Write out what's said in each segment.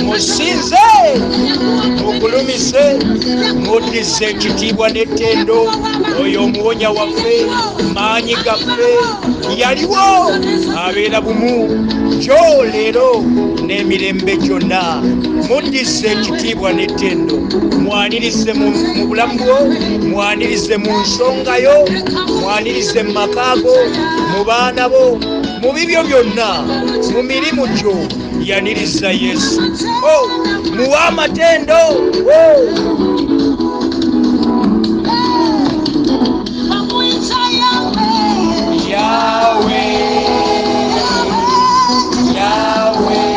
Musinze mugulumise muddize ekitiibwa n'ettendo oyo omuwonya waffe maanyi gaffe yaliwo abeera bumu kyo leero n'emirembe gyonna. Muddize ekitiibwa n'ettendo mwanirize mu bulamu bwo, mwanirize mu nsonga yo, mwanirize mu makaago, mu baana bo, mu bibyo byonna, mu mirimu gyo yaniriza Yesu. Muwa amatendo. Yahweh, Yahweh,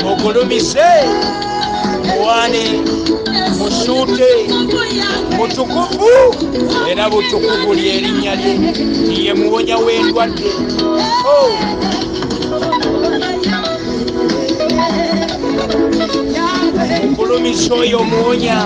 mugulumise muwane musuute mutukuvu era butukuvu ly'erinnya lye, ye muwonya w'endwadde. Mugulumise oyo muwonya.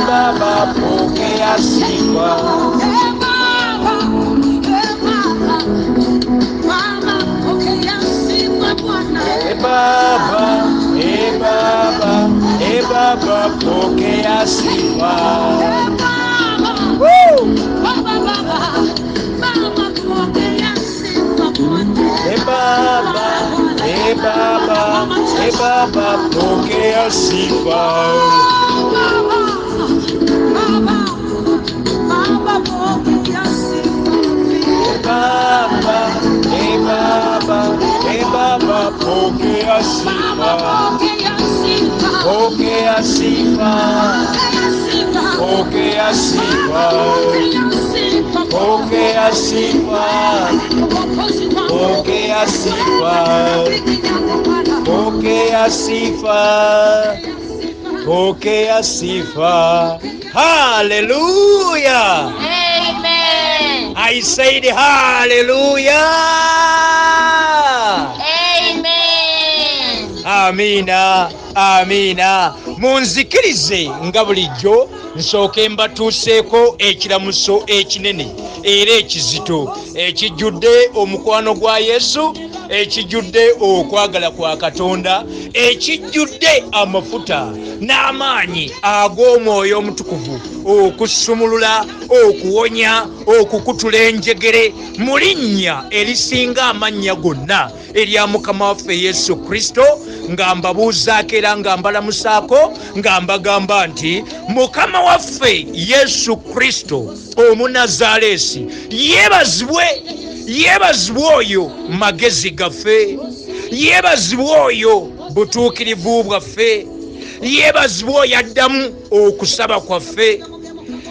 Baba, pokea sifa. Baba, pokea sifa. Baba, pokea sifa. Baba, pokea sifa. Pokea sifa. Pokea sifa. Pokea sifa. Pokea sifa. Pokea sifa. Pokea sifa. Hallelujah. Amen. I said hallelujah. Amen. Amina, amina. Munzikirize nga bulijjo nsooke mbatuuseeko ekiramuso ekinene era ekizito ekijjudde omukwano gwa Yesu, ekijjudde okwagala kwa Katonda, ekijjudde amafuta n'amaanyi ag'Omwoyo Omutukuvu okusumulula, okuwonya, okukutula enjegere mu linnya erisinga amannya gonna erya Mukama waffe Yesu Kristo, nga mbabuuzaako era nga mbalamusaako nga mbagamba nti Mukama waffe Yesu Kristo Omunazaalesi yeebazibwe, yeebazibwe oyo magezi gaffe, yeebazibwe oyo butuukirivu bwaffe, yeebazibwe oyo addamu okusaba kwaffe,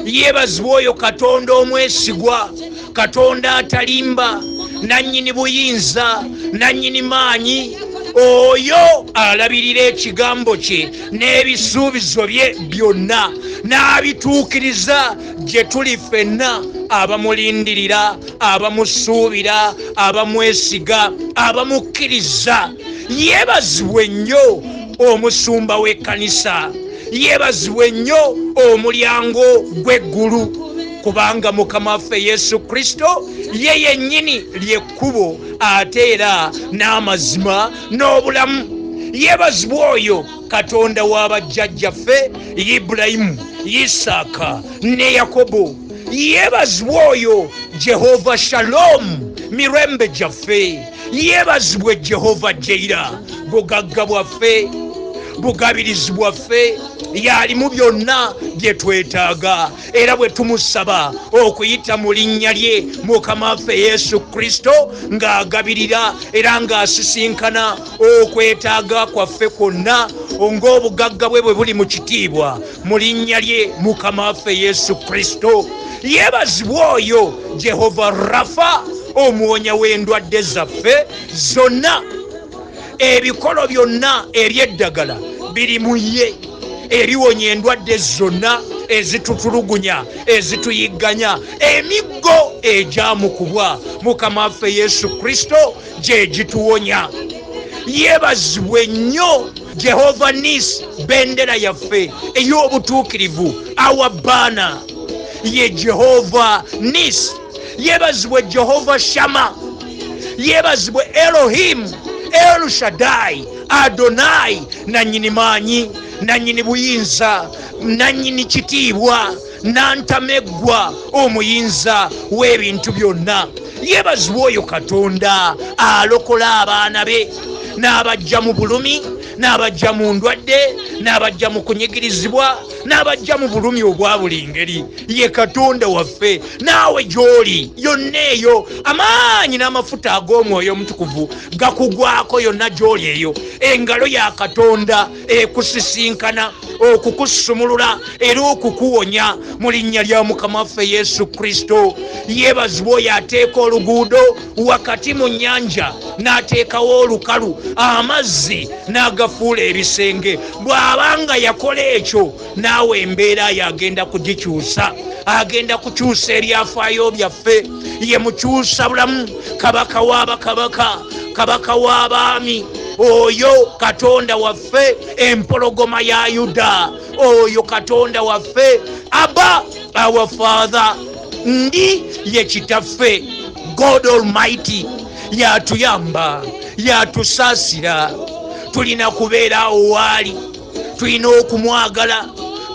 yeebazibwe oyo Katonda omwesigwa, Katonda atalimba, nannyini buyinza, nannyini maanyi, oyo alabirira ekigambo kye n'ebisuubizo bye byonna n'abituukiriza gye tuli ffenna abamulindirira, abamusuubira, abamwesiga, abamukkiriza. Yeebazibwe nnyo omusumba w'ekkanisa, yeebazibwe nnyo omulyango gw'eggulu, kubanga Mukama waffe Yesu Kristo ye yennyini ly'ekkubo ate era n'amazima n'obulamu. Yeebazibwe oyo Katonda w'abajjajjaffe Ibulayimu, Isaaka ne Yakobo. Yeebazibwe oyo Jehova Shalom, mirembe gyaffe. Yeebazibwe Jehova Jaira, bugagga bwaffe, bugabirizi bwaffe, y'alimu byonna bye twetaaga, era bwe tumusaba okuyita mu linnya lye Mukama waffe Yesu Kristo ng'agabirira era ng'asisinkana okwetaaga kwaffe kwonna ng'obugagga bwe bwe buli mu kitiibwa mu linnya lye Mukama waffe Yesu Kristo. Yeebazibwe oyo Jehova Rafa, omuwonya w'endwadde zaffe zonna. Ebikolo byonna eby'eddagala biri mu ye eriwonya endwadde zonna ezitutulugunya, ezituyigganya, emiggo egyamukubwa Mukama waffe Yesu Kristo gye gituwonya. Yeebazibwe nnyo Jehova Nisi, bendera yaffe ey'obutuukirivu, awabbaana ye Jehova Nisi. Yeebazibwe Jehova Shama, yeebazibwe Elohim, El Shaddai, Adonai, nannyini maanyi, nannyini buyinza, nannyini kitiibwa, nantameggwa, omuyinza w'ebintu byonna. Yeebazibwe oyo Katonda alokola abaana be n'abajja mu bulumi, n'abajja mu ndwadde, n'abajja mu kunyigirizibwa, n'abajja mu bulumi obwa buli ngeri. Ye Katonda waffe. Naawe gy'oli yonna eyo amaanyi n'amafuta ag'Omwoyo Omutukuvu gakugwako yonna gy'oli eyo. Engalo ya Katonda ekusisinkana okukusumulula era okukuwonya mu linnya lya Mukama waffe Yesu Kristo. Yeebazibwe oyo ateeka oluguudo wakati mu nnyanja, n'ateekawo olukalu, amazzi n'agafuula ebisenge. Bw'abanga yakola ekyo, naawe embeera yagenda kugikyusa, agenda kukyusa ebyafaayo byaffe. Ye mukyusa bulamu, kabaka w'abakabaka, kabaka w'abaami, oyo Katonda waffe, empologoma ya Yuda, oyo Katonda waffe, Abba, our Father, ndi ye kitaffe, God Almighty. Yatuyamba, yatusaasira, tulina kubeera awo waali, tulina okumwagala,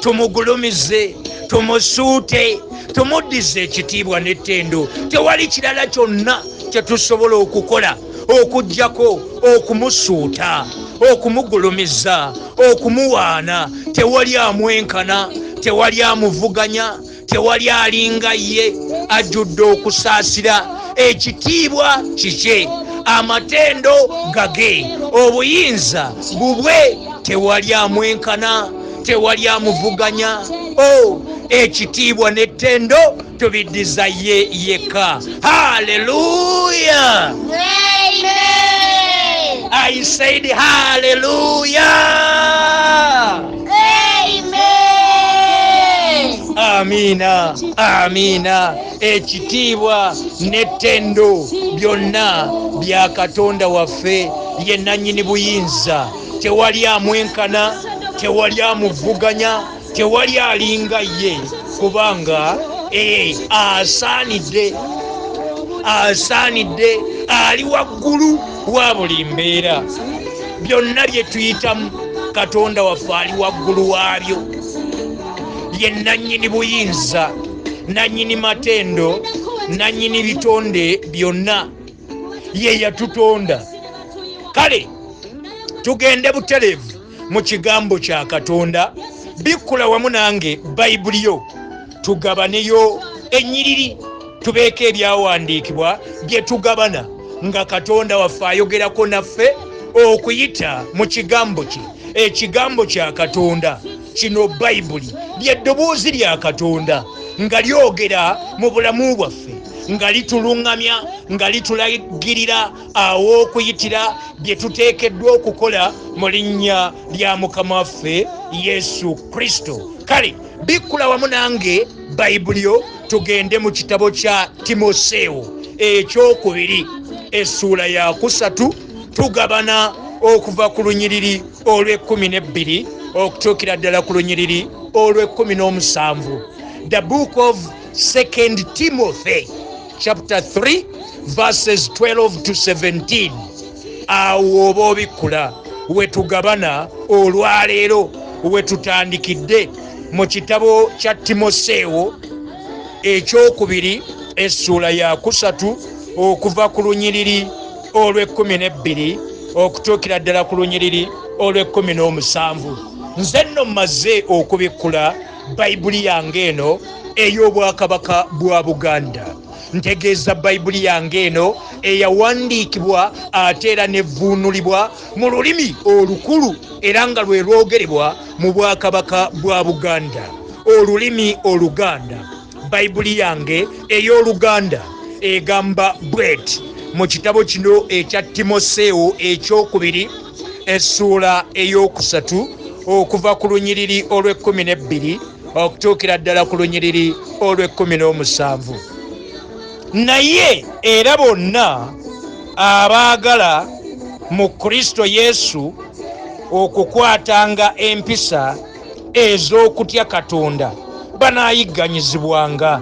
tumugulumize, tumusuute, tumuddize ekitiibwa n'ettendo. Tewali kirala kyonna kye tusobola okukola okuggyako okumusuuta, okumugulumiza, okumuwaana. Tewali amwenkana, tewali amuvuganya, tewali alinga ye. Ajjudde okusaasira, ekitiibwa kikye, amatendo gage, obuyinza bubwe. Tewali amwenkana, tewali amuvuganya. Ekitiibwa n'ettendo tubiddiza ye yekka. Hallelujah. Amen. I said hallelujah. Amen. Amina, amina. ekitiibwa n'ettendo byonna bya Katonda waffe ye nannyini buyinza. Tewali amwenkana, tewali amuvuganya, tewali alinga ye, kubanga asaanidde ali waggulu wa buli mbeera. Byonna bye tuyitamu Katonda waffe ali waggulu waabyo. Ye nannyini buyinza, nannyini matendo, nannyini bitonde byonna. Ye yatutonda. Kale tugende butereevu mu kigambo kya Katonda. Bikkula wamu nange Bayibuli yo, tugabaneyo ennyiriri, tubeeko ebyawandiikibwa bye tugabana nga Katonda waffe ayogerako naffe okuyita mu kigambo kye. Ekigambo kya Katonda kino Bayibuli ly'eddoboozi lya Katonda nga lyogera mu bulamu bwaffe, nga lituluŋŋamya, nga litulagirira aw'okuyitira bye tuteekeddwa okukola mu linnya lya Mukama waffe Yesu Kristo. Kale bikkula wamu nange Bayibuli yo, tugende mu kitabo kya Timoseewo ekyokubiri essuula ya 3, tugabana okuva ku lunyiriri olw'e12 okutuukira ddala ku lunyiriri olw'e17. The book of 2 Timothy chapter 3 verses 12 to 17. Awo oba obikkula we tugabana olwaleero, we tutandikidde mu kitabo kya Timoseewo ekyokubiri essuula ya 3 okuva ku lunyiriri olw'e12 okutuukira ddala ku lunyiriri olw'e17. Nze nno mmaze okubikkula Bayibuli yange eno ey'obwakabaka bwa Buganda. Ntegeeza Bayibuli yange eno eyawandiikibwa ate era nevvuunulibwa mu lulimi olukulu era nga lwe lwogerebwa mu bwakabaka bwa Buganda, olulimi Oluganda. Bayibuli yange ey'Oluganda egamba bw'eti mu kitabo kino ekya Timoseewo ekyokubiri essuula ey'okusatu okuva ku lunyiriri olw'e12 okutuukira ddala ku lunyiriri olw'e17. Naye era bonna abaagala mu Kristo Yesu okukwatanga empisa ez'okutya Katonda banaayigganyizibwanga.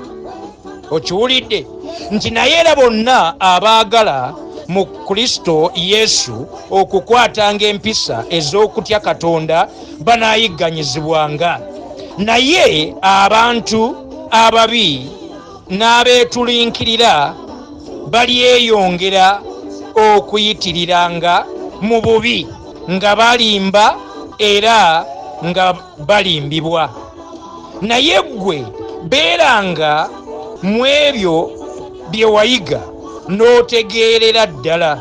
Okiwulidde? Nti naye era bonna abaagala mu Kristo Yesu okukwatanga empisa ez'okutya Katonda banaayigganyizibwanga. Naye abantu ababi n'abeetulinkirira balyeyongera okuyitiriranga mu bubi, nga balimba era nga balimbibwa. Naye ggwe beeranga mu ebyo bye wayiga n'otegeerera ddala,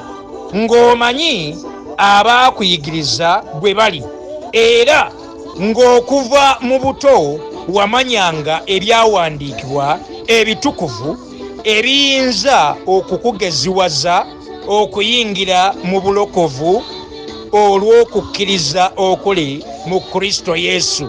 ng'omanyi abaakuyigiriza bwe bali, era ng'okuva mu buto wamanyanga ebyawandiikibwa ebitukuvu ebiyinza okukugeziwaza okuyingira mu bulokovu olw'okukkiriza okuli mu Kristo Yesu.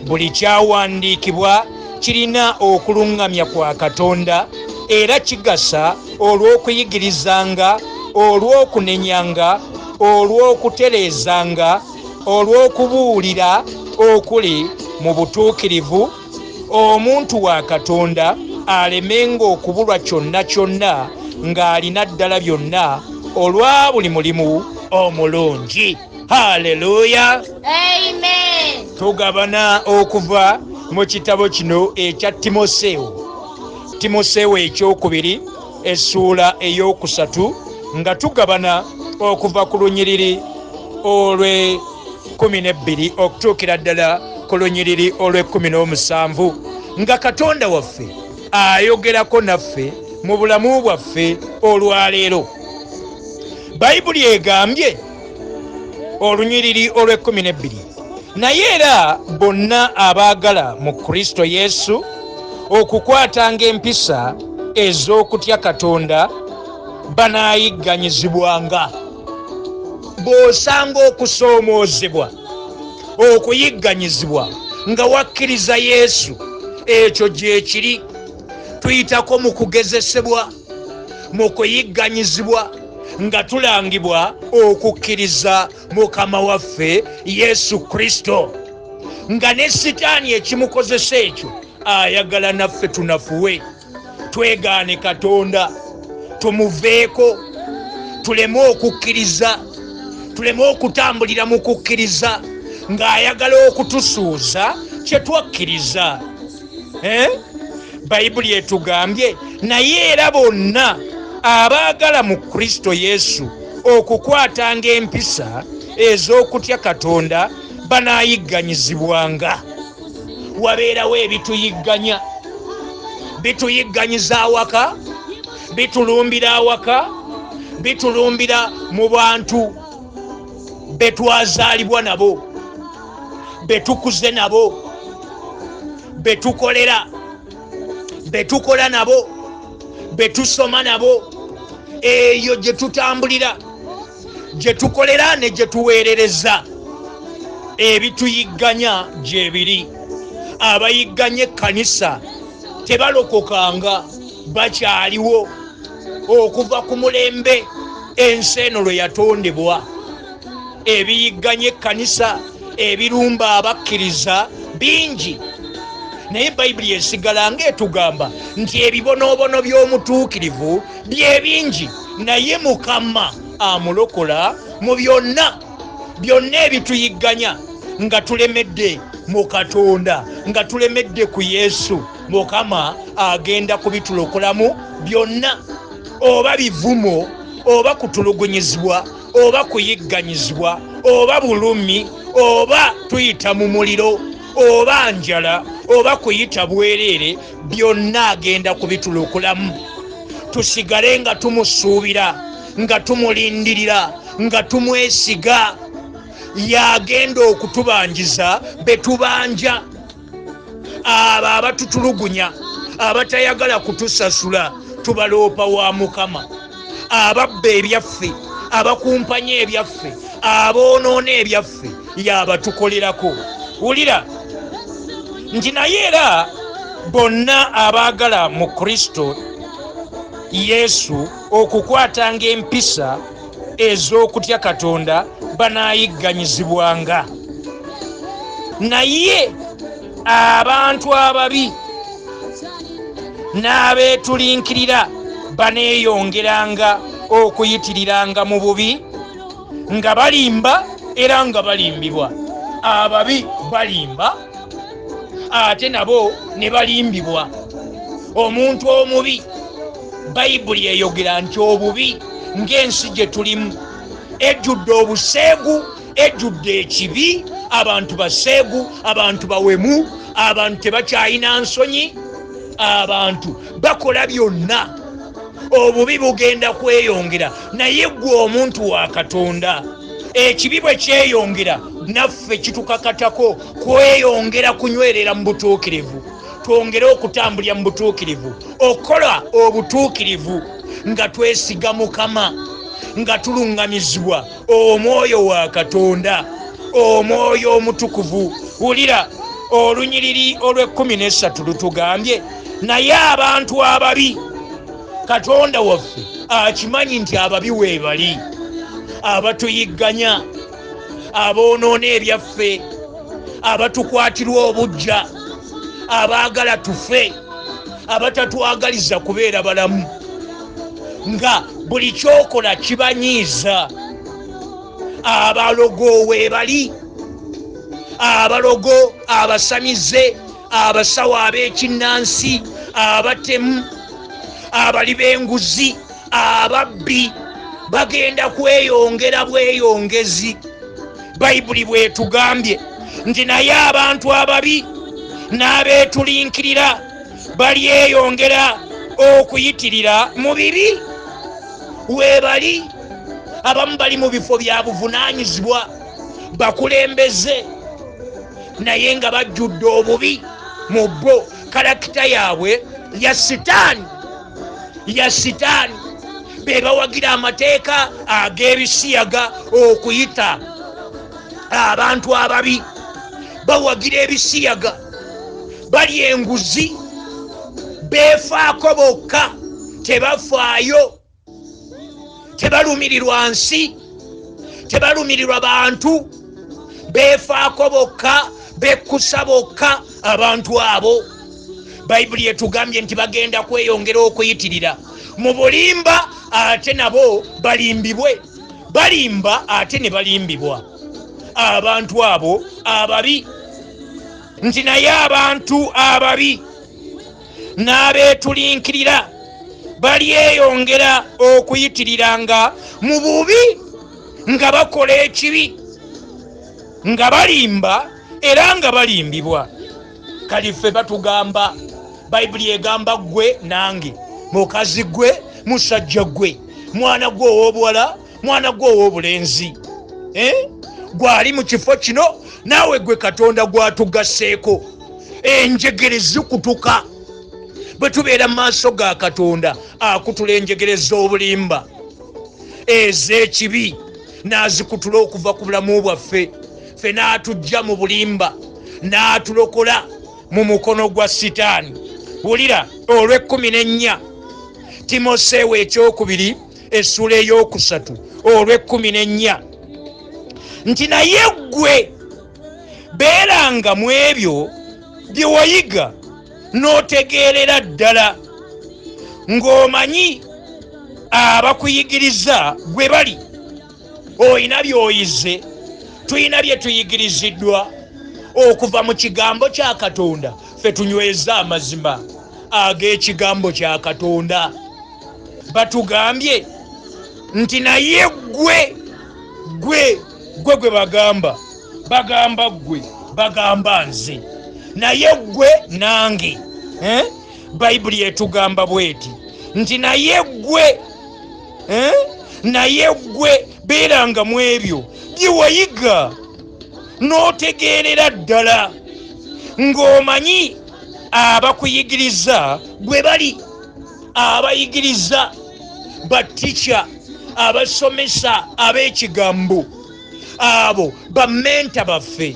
Buli kyawandiikibwa kirina okuluŋŋamya kwa Katonda era kigasa olw'okuyigirizanga, olw'okunenyanga, olw'okutereezanga, olw'okubuulira okuli mu butuukirivu, omuntu wa Katonda alemenga okubulwa kyonna kyonna ng'alina ddala byonna olwa buli mulimu omulungi. Haleluya, amen. Tugabana okuva mu kitabo kino ekya Timoseewo ekyokubiri essuula ey'okusatu nga tugabana okuva ku lunyiriri olw'e12 okutuukira ddala ku lunyiriri olw'e17, nga Katonda waffe ayogerako naffe mu bulamu bwaffe olwaleero. Bayibuli egambye olunyiriri olw'e12, naye era bonna abaagala mu Kristo Yesu okukwatanga empisa ez'okutya Katonda banaayigganyizibwanga. Bw'osanga okusoomoozebwa, okuyigganyizibwa nga wakkiriza Yesu, ekyo gye kiri. tuyitako mu kugezesebwa, mu kuyigganyizibwa, nga tulangibwa okukkiriza Mukama waffe Yesu Kristo. Nga ne Sitaani ekimukozesa ekyo ayagala naffe tunafuwe, twegaane Katonda, tumuveeko, tuleme okukkiriza, tuleme okutambulira mu kukkiriza ng'ayagala okutusuuza kye twakkiriza. Bayibuli etugambye naye era bonna abaagala mu Kristo Yesu okukwatanga empisa ez'okutya Katonda banaayigganyizibwanga. Wabeerawo ebituyigganya, bituyigganyiza awaka, bitulumbira awaka, bitulumbira mu bantu betwazaalibwa nabo, betukuze nabo, betukolera, betukola nabo, betusoma nabo, eyo gye tutambulira, gye tukolera ne gye tuweerereza. Ebituyigganya gye biri. Abayigganya ekkanisa tebalokokanga, bakyaliwo okuva ku mulembe ensi eno lwe yatondebwa. Ebiyigganya ekkanisa ebirumba abakkiriza bingi, naye Bayibuli esigala ng'etugamba nti ebibonoobono by'omutuukirivu bye bingi, naye Mukama amulokola mu byonna. Byonna ebituyigganya nga tulemedde mu Katonda, nga tulemedde ku Yesu, Mukama agenda kubitulokolamu byonna. Oba bivumo, oba kutulugunyizibwa, oba kuyigganyizibwa, oba bulumi, oba tuyita mu muliro, oba njala, oba kuyita bwereere, byonna agenda kubitulokolamu. Tusigale nga tumusuubira, nga tumulindirira, nga tumwesiga. Yagenda okutubanjiza betubanja. Abo abatutulugunya, abatayagala kutusasula, tubaloopa wa Mukama. Ababba ebyaffe, abakumpanya ebyaffe, aboonoona ebyaffe, yabatukolerako. Wulira nti naye era bonna abaagala mu Kristo Yesu okukwatanga empisa ez'okutya Katonda banaayigganyizibwanga. Naye abantu ababi n'abeetulinkirira baneeyongeranga okuyitiriranga mu bubi, nga balimba era nga balimbibwa. Ababi balimba ate nabo ne balimbibwa. Omuntu omubi, Bayibuli eyogera nti obubi ng'ensi gye tulimu ejjudde obuseegu, ejjudde ekibi, abantu baseegu, abantu bawemu, abantu tebakyayina nsonyi, abantu bakola byonna. Obubi bugenda kweyongera, naye ggwe omuntu wa Katonda, ekibi bwe kyeyongera naffe kitukakatako kweyongera kunywerera mu butuukirivu. Twongere okutambulira mu butuukirivu, okukola obutuukirivu nga twesiga Mukama, nga tuluŋŋamizibwa Omwoyo wa Katonda, Omwoyo omutukuvu. Wulira olunyiriri olw'13 lutugambye naye abantu ababi Katonda waffe akimanyi nti ababi weebali, abatuyigganya, aboonoona ebyaffe, abatukwatirwa obujja, abaagala tufe, abatatwagaliza kubeera balamu, nga buli kyokola kibanyiiza. Abalogo weebali, abalogo, abasamize, abasawo ab'ekinnansi, abatemu, abali b'enguzi, ababbi bagenda kweyongera bweyongezi. Bayibuli bwetugambye nti naye abantu ababi n'abeetulinkirira balyeyongera okuyitirira mu bibi. Weebali, abamu bali mu bifo bya buvunaanyizibwa, bakulembeze, naye nga bajjudde obubi mu bo. Kalakita yaabwe ya Sitaani, ya Sitaani. Be bawagira amateeka ag'ebisiyaga okuyita abantu ababi, bawagira ebisiyaga, bali enguzi, befaako bokka tebafaayo tebalumirirwa nsi tebalumirirwa bantu befaako bokka bekusa bokka abantu abo bayibuli etugambye nti bagenda kweyongera okuyitirira mu bulimba ate nabo balimbibwe balimba ate ne balimbibwa abantu abo ababi nti naye abantu ababi n'abeetulinkirira balyeyongera okuyitiriranga mu bubi nga bakola ekibi nga balimba era nga balimbibwa. Kalife batugamba bayibuli egamba gwe nange mukazi gwe musajja gwe mwana gwe ow'obuwala mwana gwe ow'obulenzi gwali mu kifo kino naawe gwe Katonda gwatugasseeko enjegere zikutuka bwe tubeera mu maaso ga Katonda akutula enjegere z'obulimba ez'ekibi n'azikutula okuva ku bulamu bwaffe ffe n'atujja mu bulimba n'atulokola mu mukono gwa Sitaani. Wulira olw'14 Timoseewo ekyokubiri essula ey'okusatu olw'14 nti naye ggwe beeranga mu ebyo bye wayiga n'otegeerera ddala ng'omanyi abakuyigiriza gwe bali. Oyina by'oyize tuyina bye tuyigiriziddwa okuva mu kigambo kya Katonda ffe tunyweza amazima ag'ekigambo kya Katonda. Batugambye nti naye gwe bagamba gwe bagamba nze naye gwe nange bayibuli etugamba bweti nti naye gwe beeranga mu ebyo bye wayiga n'otegeerera ddala ng'omanyi abakuyigiriza gwe bali. Abayigiriza batica abasomesa ab'ekigambo abo bamenta baffe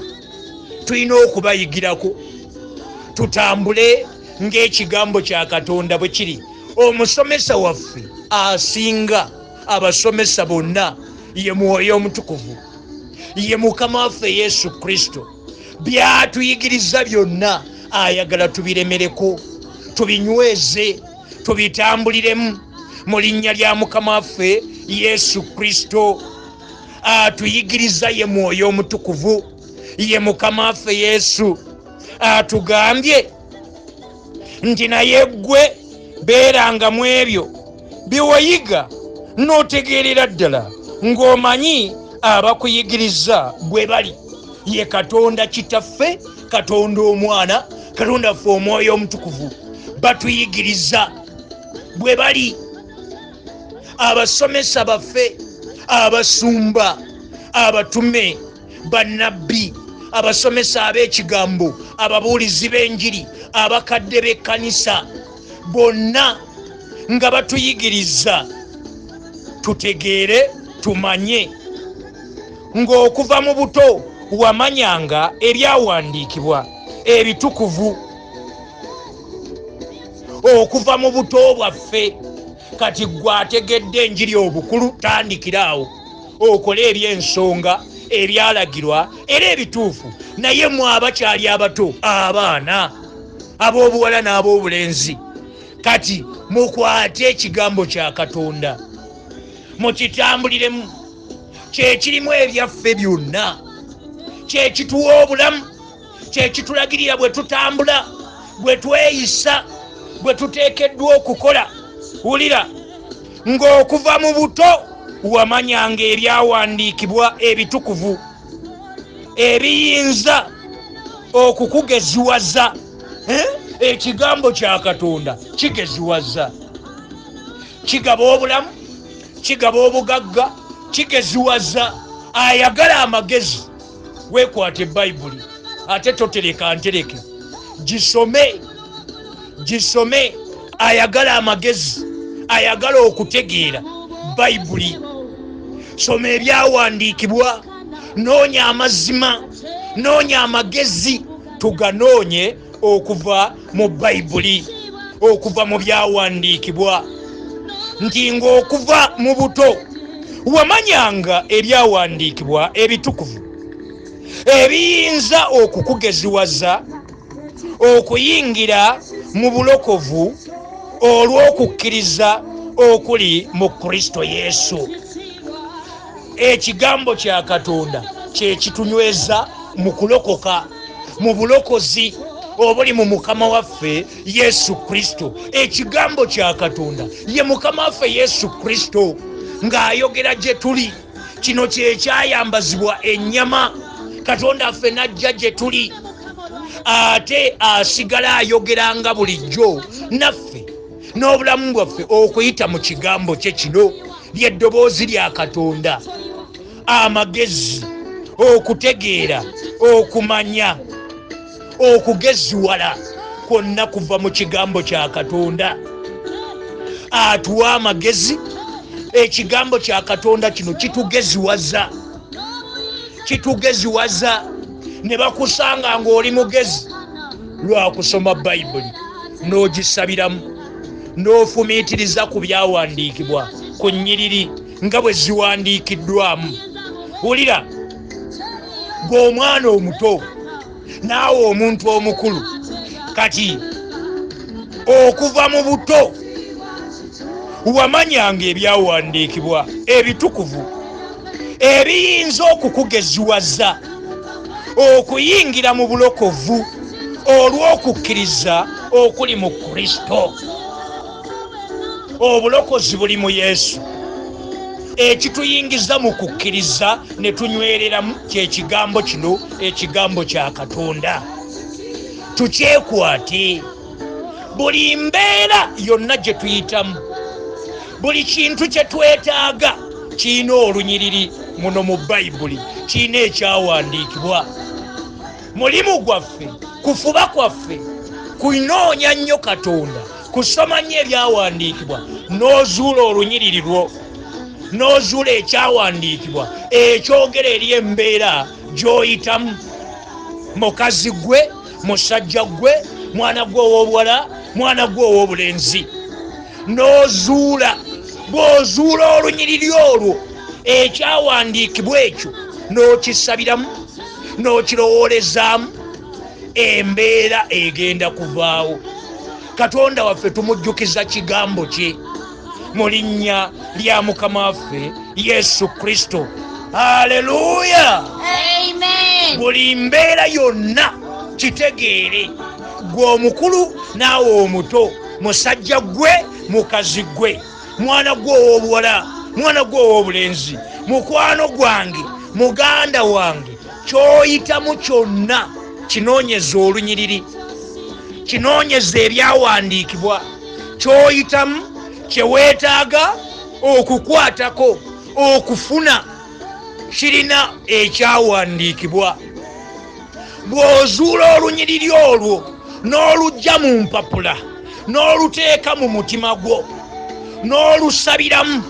tulina okubayigirako tutambule ng'ekigambo kya Katonda bwe kiri. Omusomesa waffe asinga abasomesa bonna ye Mwoyo Omutukuvu, ye Mukama waffe Yesu Kristo. Byatuyigiriza byonna ayagala tubiremereko tubinyweze tubitambuliremu mu linnya lya Mukama waffe Yesu Kristo. Atuyigiriza ye Mwoyo Omutukuvu, ye Mukama waffe Yesu. Atugambye nti naye ggwe beeranga mu ebyo bye wayiga n'otegeerera ddala ng'omanyi abakuyigiriza gwe bali. Ye Katonda Kitaffe, Katonda Omwana, Katonda ffe Omwoyo Omutukuvu batuyigiriza bwe bali. Abasomesa baffe, abasumba, abatume, bannabbi, abasomesa ab'ekigambo, ababuulizi b'enjiri, abakadde b'ekkanisa, bonna nga batuyigiriza tutegeere tumanye ng'okuva mu buto wamanyanga ebyawandiikibwa ebitukuvu. Okuva mu buto bwaffe kati gwategedde enjiri obukulu tandikiraawo okole eby'ensonga ebyalagirwa era ebituufu. Naye mwe abakyali abato, abaana ab'obuwala n'ab'obulenzi, kati mukwate ekigambo kya Katonda mukitambuliremu. Kyekirimu ebyaffe byonna, kyekituwa obulamu, kyekitulagirira bwe tutambula, bwe tweyisa, bwe tuteekeddwa okukola. Wulira ng'okuva mu buto wamanyanga ebyawandiikibwa ebitukuvu ebiyinza okukugeziwaza. Ekigambo kya Katonda kigeziwaza, kigaba obulamu, kigaba obugagga, kigeziwaza. Ayagala amagezi weekwate Bayibuli ate totereka ntereke, gisome. Ayagala amagezi, ayagala okutegeera Bayibuli. Soma ebyawandiikibwa, noonya amazima, noonya amagezi, tuganoonye okuva mu Bayibuli. okuva mu byawandiikibwa nti ng'okuva mu buto wamanyanga ebyawandiikibwa ebitukuvu ebiyinza okukugeziwaza okuyingira mu bulokovu olw'okukkiriza okuli mu Kristo Yesu. Ekigambo kya Katonda kye kitunyweza mu kulokoka mu bulokozi obuli mu Mukama waffe Yesu Kristo. Ekigambo kya Katonda ye Mukama waffe Yesu Kristo ng'ayogera gye tuli. Kino kye kyayambazibwa ennyama. Katonda affe n'ajja gye tuli ate asigala ayogeranga bulijjo naffe n'obulamu bwaffe okuyita mu kigambo kye kino ly'eddoboozi lya Katonda. Amagezi, okutegeera, okumanya, okugeziwala kwonna kuva mu kigambo kya Katonda. Atuwa amagezi. Ekigambo kya Katonda kino kitugeziwaza ne bakusanga ng'oli mugezi lwa kusoma Bayibuli n'ogisabiramu n'ofumiitiriza ku byawandiikibwa ku nnyiriri nga bwe ziwandiikiddwamu. Wulira, gw'omwana omuto naawe omuntu omukulu, kati okuva mu buto wamanyanga ebyawandiikibwa ebitukuvu ebiyinza okukugeziwaza okuyingira mu bulokovu olw'okukkiriza okuli mu Kristo. Obulokozi buli mu Yesu. Ekituyingiza mu kukkiriza ne tunywereramu ky'ekigambo kino, ekigambo kya Katonda. Tukyekwate. Buli mbeera yonna gye tuyitamu, buli kintu kye twetaaga kirina olunyiriri muno mu Bayibuli, kirina ekyawandiikibwa. Mulimu gwaffe, kufuba kwaffe, kunoonya nnyo Katonda, kusoma nnyo ebyawandiikibwa, n'ozuula olunyiriri lwo, n'ozuula ekyawandiikibwa ekyogera eri embeera gy'oyitamu. Mukazi gwe, musajja gwe, mwana gwe ow'obuwala, mwana gwe ow'obulenzi, n'ozuula. Bw'ozuula olunyiriri olwo ekyawandiikibwa ekyo n'okisabiramu n'okirowoolezaamu, embeera egenda kuvaawo. Katonda waffe tumujjukiza kigambo kye mu linnya lya Mukama waffe Yesu Kristo. Haleluya! Amen. Buli mbeera yonna kitegeere, gwe omukulu naawe omuto, musajja gwe, mukazi gwe, mwana gwe ow'obuwala, mwana gwe ow'obulenzi, mukwano gwange, muganda wange, ky'oyitamu kyonna kinoonyeza olunyiriri, kinoonyeza ebyawandiikibwa. Ky'oyitamu, kye weetaaga okukwatako, okufuna, kirina ekyawandiikibwa. Bw'ozuula olunyiriri olwo n'olujja mu mpapula, n'oluteeka mu mutima gwo, n'olusabiramu,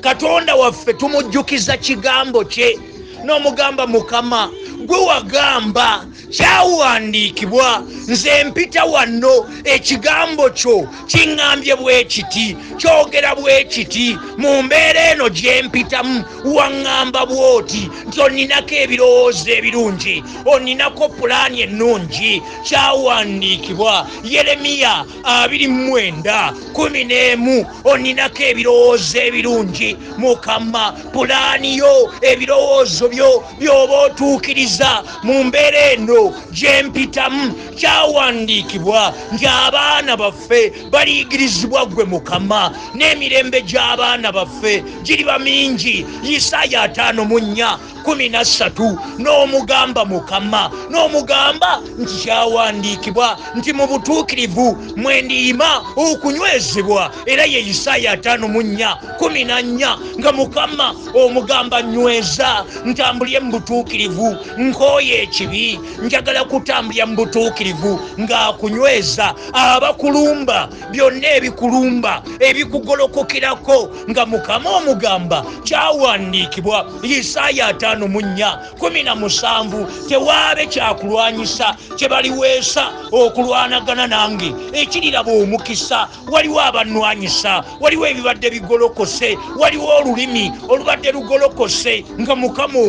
Katonda waffe tumujjukiza kigambo kye n'omugamba, Mukama gwe wagamba kyawandiikibwa, nze mpita wano, ekigambo kyo kiŋŋambye bwe kiti, kyogera bwe kiti, mu mbeera eno gye mpitamu waŋŋamba bw'oti nti onninako ebirowoozo ebirungi, onninako pulaani ennungi. Kyawandiikibwa Yeremiya 29:11, onninako ebirowoozo ebirungi. Mukama, pulaani yo, ebirowoozo byo by'oba otuukiriza mu mbeera eno gye mpitamu, kyawandiikibwa nti abaana baffe baliyigirizibwa gwe Mukama, n'emirembe gy'abaana baffe giriba mingi. Isaaya 5:13, n'omugamba Mukama, n'omugamba nti kyawandiikibwa nti mu butuukirivu mwe ndiyima okunywezebwa, era ye Isaaya 5:14, nga Mukama omugamba nyweza, ntambulye mu butuukirivu, nkooye ekibi, njagala kutambulya mu butuukirivu ng'akunyweza. Abakulumba byonna ebikulumba ebikugolokokerako, nga Mukama bagamba kyawandiikibwa Isaaya 5:17 tewaabe kyakulwanyisa kye baliweesa okulwanagana nange ekiriraba omukisa. Waliwo abannwanyisa, waliwo ebibadde bigolokose, waliwo olulimi olubadde lugolokose nga Mukama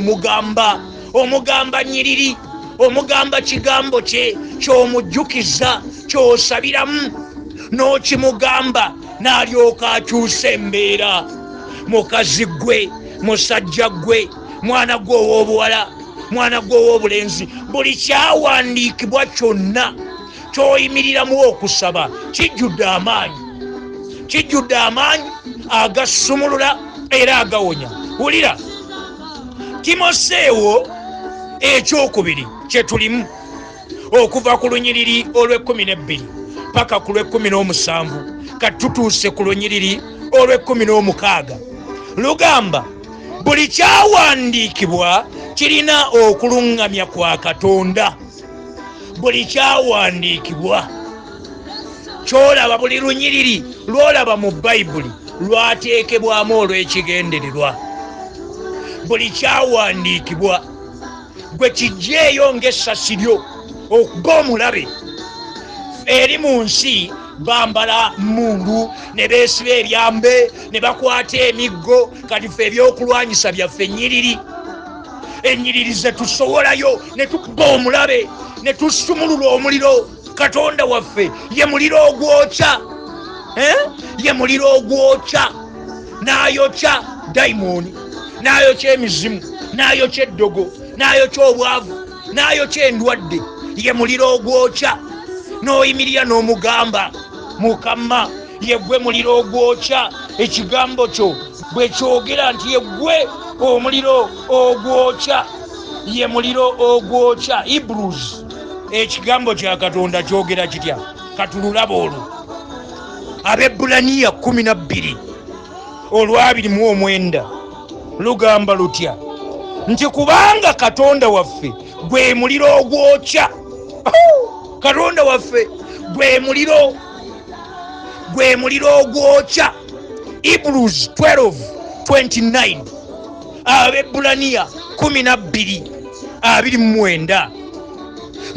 omugamba nyiriri, omugamba kigambo kye ky'omujjukiza ky'osabiramu n'okimugamba n'alyoka akyusa embeera. Mukazi gwe, musajja gwe, mwana gwe ow'obuwala, mwana gwe ow'obulenzi, buli kyawandiikibwa kyonna ky'oyimiriramu okusaba kijjudde amaanyi agasumulula era agawonya. Wulira Timoseewo ekyokubiri kye tulimu okuva ku lunyiriri olw'12 paka ku lw'17 katutuuse ku lunyiriri olw'16 lugamba buli kyawandiikibwa kirina okuluŋŋamya kwa Katonda. Buli kyawandiikibwa kyolaba, buli lunyiriri lwolaba mu Bayibuli lwateekebwamu olw'ekigendererwa. Buli kyawandiikibwa gwe kijjeeyo ng'essasi lyo okuba omulabe. Eri mu nsi bambala mundu ne beesiba ebyambe ne bakwata emiggo, kati ffe ebyokulwanyisa byaffe ennyiriri ze tusowolayo ne tukuba omulabe ne tusumulula omuliro. Katonda waffe ye muliro ogwokya, ye muliro ogwokya, n'ayokya dayimooni, n'ayokya emizimu, n'ayokya eddogo, n'ayokya obwavu, n'ayokya endwadde. Ye muliro ogwokya. N'oyimirira n'omugamba Mukama ye gwe muliro ogwokya. Ekigambo kyo bwe kyogera nti ye gwe omuliro ogwokya, ye muliro ogwokya. Hebrews ekigambo kya Katonda kyogera kitya? Katululaba olwo. Abebulaniya 12 olw'29 lugamba lutya nti kubanga Katonda waffe gwe muliro ogwokya. Katonda waffe gwe muliro ogwokya. Hebrews 12:29 Abebulaniya 12:29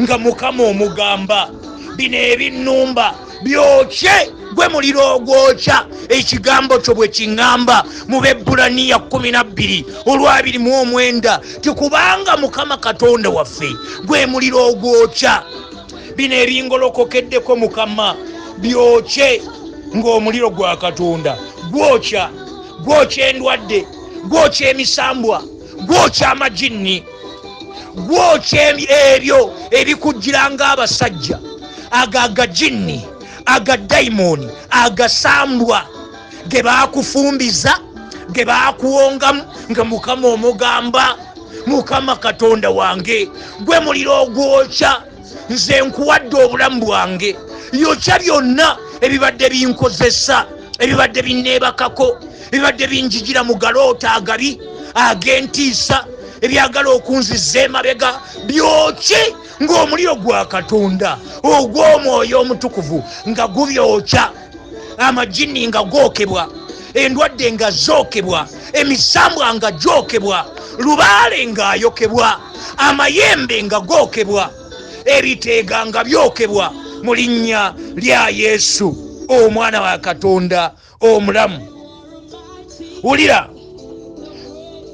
nga Mukama omugamba bino ebinnumba byokye gwe muliro ogwokya. Ekigambo kyo bwe kiŋŋamba mu Bebulaniya 12:29 tikubanga Mukama Katonda waffe gwe muliro ogwokya. Bino ebingolokokeddeko Mukama byokye ng'omuliro gwa Katonda gwokya endwadde, gwokya emisambwa, gwokya amajinni, gwokya ebyo ebikujjira ng'abasajja agajinni, agadayimooni, agasambwa ge baakufumbiza, ge baakuwongamu nga Mukama omugamba Mukama Katonda wange gwe muliro ogwokya. Nze nkuwadde obulamu bwange, yokya byonna ebibadde binkozesa, ebibadde binneebakako, ebibadde binjigira mu galoota agabi ag'entiisa, ebyagala okunziza emabega, byokye ng'omuliro gwa Katonda ogw'Omwoyo Omutukuvu nga gubyokya. Amajini nga gookebwa, endwadde nga zookebwa, emisambwa nga gyokebwa, lubaale ng'ayokebwa, amayembe nga gookebwa, ebiteega nga byokebwa mu linnya lya Yesu omwana wa Katonda omulamu. Wulira,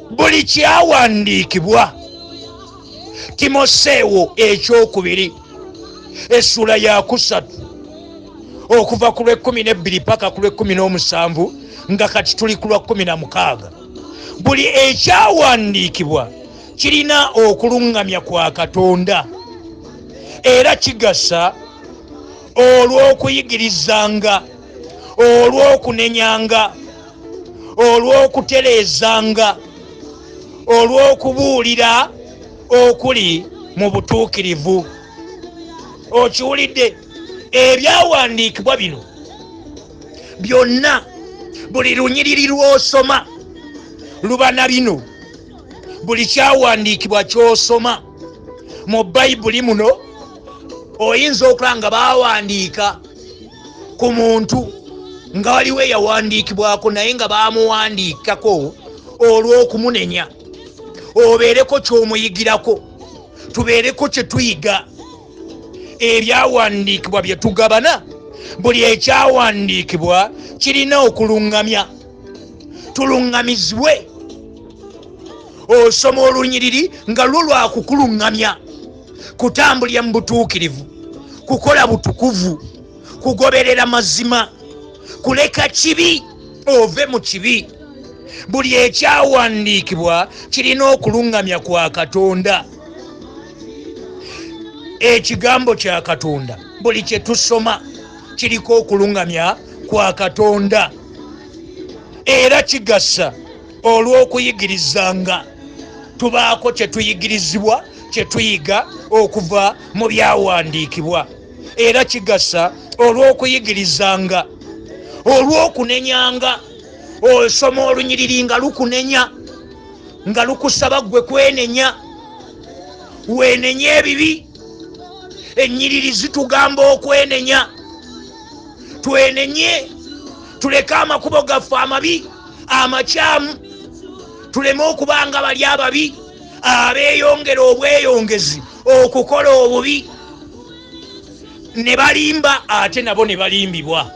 buli kyawandiikibwa. Timoseewo ekyokubiri essula ya 3 okuva ku lw'12 paka ku lw'17 nga kati tuli ku lw'16. Buli ekyawandiikibwa kirina okuluŋŋamya kwa Katonda era kigasa olw'okuyigirizanga, olw'okunenyanga, olw'okutereezanga, olw'okubuulira okuli mu butuukirivu. Okiwulidde? Ebyawandiikibwa bino byonna, buli lunyiriri lw'osoma luba na bino. Buli kyawandiikibwa ky'osoma mu Bayibuli muno oyinza okulaba nga baawandiika ku muntu nga waliwo yawandiikibwako naye nga bamuwandiikako olw'okumunenya. Obeereko ky'omuyigirako, tubeereko kye tuyiga. Ebyawandiikibwa bye tugabana, buli ekyawandiikibwa kirina okuluŋŋamya. Tuluŋŋamizibwe. Osoma olunyiriri nga lwo lwakukuluŋŋamya, kutambulira mu butuukirivu, kukola butukuvu, kugoberera mazima, kuleka kibi ove mu kibi. Buli ekyawandiikibwa kirina okuluŋŋamya kwa Katonda. Ekigambo kya Katonda buli kye tusoma kiriko okuluŋŋamya kwa Katonda. Era kigasa olw'okuyigirizanga tubaako kye tuyigirizibwa, kye tuyiga okuva mu byawandiikibwa. Era kigasa olw'okuyigirizanga, olw'okunenyanga. Osoma olunyiriri nga lukunenya, nga lukusaba gwe kwenenya. Wenenye ebibi. Ennyiriri zitugamba okwenenya. Twenenye, tuleke amakubo gaffe amabi amakyamu, tuleme okubanga bali ababi abeeyongera obweyongezi okukola obubi. Ne balimba ate nabo ne balimbibwa.